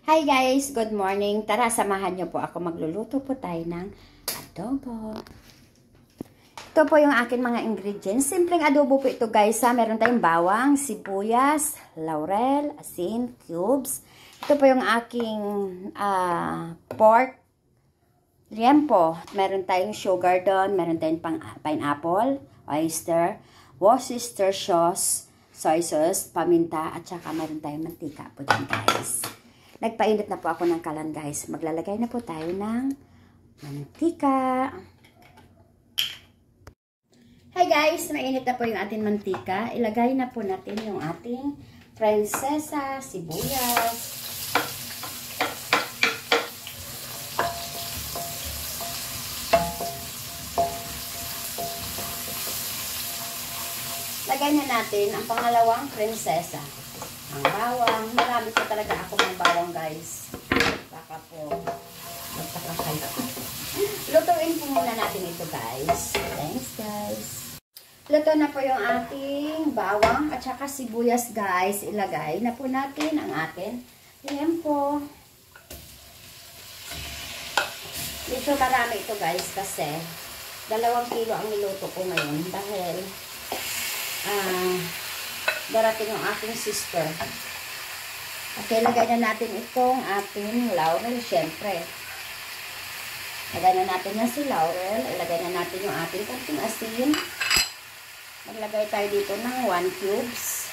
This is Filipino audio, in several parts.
Hi guys! Good morning! Tara, samahan niyo po ako. Magluluto po tayo ng adobo. Ito po yung akin mga ingredients. Simpleng adobo po ito guys. Meron tayong bawang, sibuyas, laurel, asin, cubes. Ito po yung aking pork, liempo. Meron tayong sugar doon. Meron tayong pineapple, oyster, Worcester sauce, soy sauce, paminta, at saka meron tayong mantika po dyan guys. Nagpainit na po ako ng kalan guys. Maglalagay na po tayo ng mantika. Hi guys! Mainit na po yung ating mantika. Ilagay na po natin yung ating prinsesa, sibuyas. Lagay na natin ang pangalawang prinsesa. Ang bawang. Marami po talaga ako ng bawang guys. Baka po magtakakay ako. Lutuin po muna natin ito guys. Thanks guys. Luto na po yung ating bawang at saka sibuyas guys. Ilagay na po natin ang ating liempo. Dito marami ito guys kasi 2 kilo ang niluto ko ngayon dahil darating yung aking sister. Okay, lagay na natin itong ating laurel, syempre. Lagay na natin yan si laurel. Ilagay na natin yung ating konting asin. Maglagay tayo dito ng 1 cubes.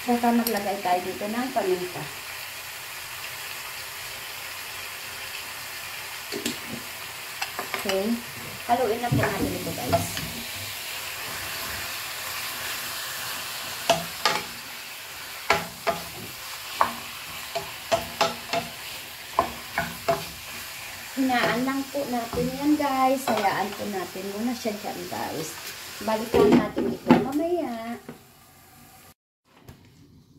Saka maglagay tayo dito ng paminta. Okay. Haluin na po natin ito guys. Hinaan lang po natin yan guys. Hayaan po natin muna siya dyan guys. Balikan natin ito mamaya.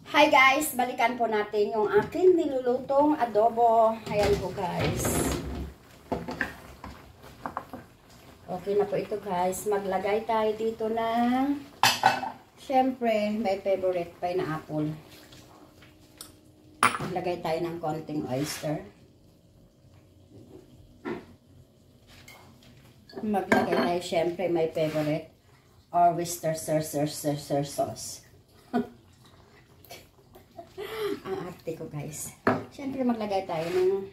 Hi guys! Balikan po natin yung aking nilulutong adobo. Ayan po guys. Okay na po ito guys. Maglagay tayo dito ng syempre may favorite pineapple. Maglagay tayo ng konting oyster. Maglagay tayo, syempre, my favorite, or Worcester sauce. Ang arte ko, guys. Syempre, maglagay tayo ng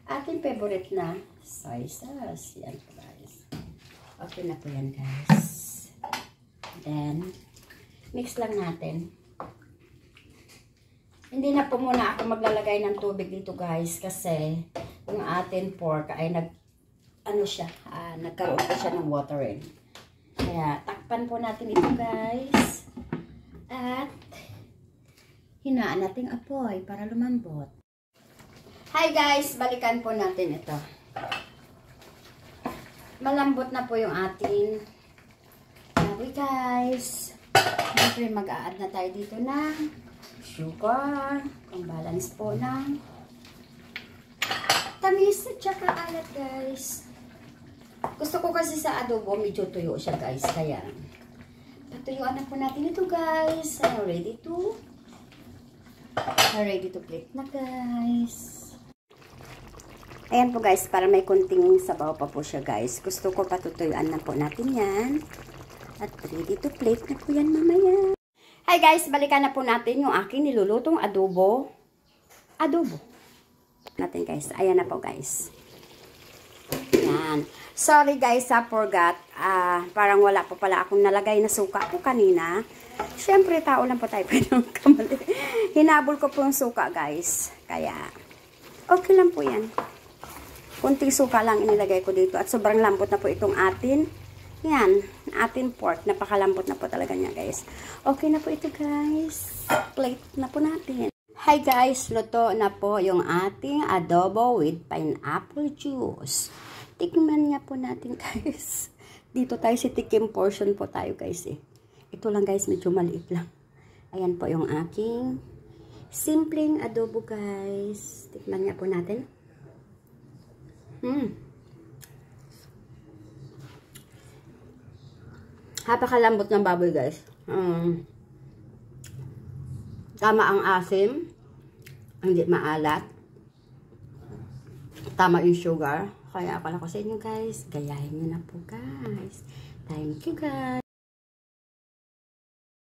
ating favorite na soy sauce. Yan po, guys. Okay na po yan, guys. Then, mix lang natin. Hindi na po muna ako maglalagay ng tubig dito, guys, kasi yung ating pork ay nagkaroon po siya ng watering. Kaya, takpan po natin ito guys. At, hinaan natin apoy para lumambot. Hi guys! Balikan po natin ito. Malambot na po yung ating apoy guys. Siyempre, mag-a-add na tayo dito ng sugar. Pang balance po ng tamis at saka alat guys. Gusto ko kasi sa adobo, medyo tuyo siya guys. Kaya, patuyuan na po natin ito guys. Ready to plate na guys. Ayan po guys, para may kunting sabaw pa po siya guys. Gusto ko patutuyuan na po natin yan. At ready to plate na po yan mamaya. Hi guys, balikan na po natin yung aking nilulutong adobo. Natin guys. Ayan na po guys. Yan. Sorry guys, forgot. Parang wala po pala akong nalagay na suka po kanina. Siyempre, tao lang po tayo. Kamali. Hinabol ko po yung suka guys. Kaya, okay lang po yan. Kunting suka lang inilagay ko dito. At sobrang lambot na po itong atin. Yan. Atin pork. Napakalambot na po talaga niya guys. Okay na po ito guys. Plate na po natin. Hi guys, luto na po yung ating adobo with pineapple juice. Tikman nga po natin guys. Dito tayo si tikim portion po tayo guys eh. Ito lang guys, medyo maliit lang. Ayan po yung aking simpleng adobo guys. Tikman nga po natin. Napakalambot ng baboy guys. Tama ang asim. Hindi maalat. Tama yung sugar. Kaya akala ko sa inyo guys, gayahin nyo na po guys. Thank you guys.